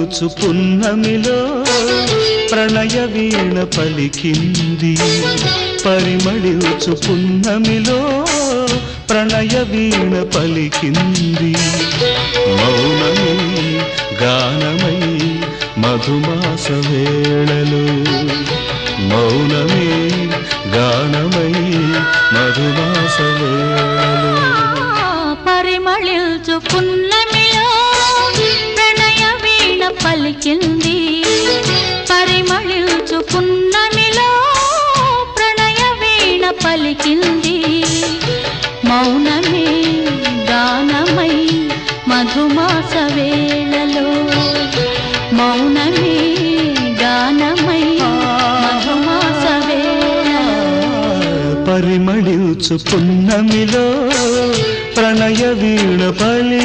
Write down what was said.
పరిమళించు పున్నమిలో ప్రణయ వీణ పలికింది పరిమళించు పున్నమిలో ప్రణయ వీణ పలికింది మౌనమే గానమై మధుమాస వేళలో మౌనమే గానమై మధుమాస వేళలో పరిమళించు పున్నమిలో ప్రణయ వీణ పలికింది పరిమళించు పున్నమిలో ప్రణయ వీణ పలికింది మౌనమే గానమై మధుమాస వేళలో మౌనమే గానమై మధుమాస వేళలో పరిమళించు పున్నమిలో ప్రణయ వీణ పలి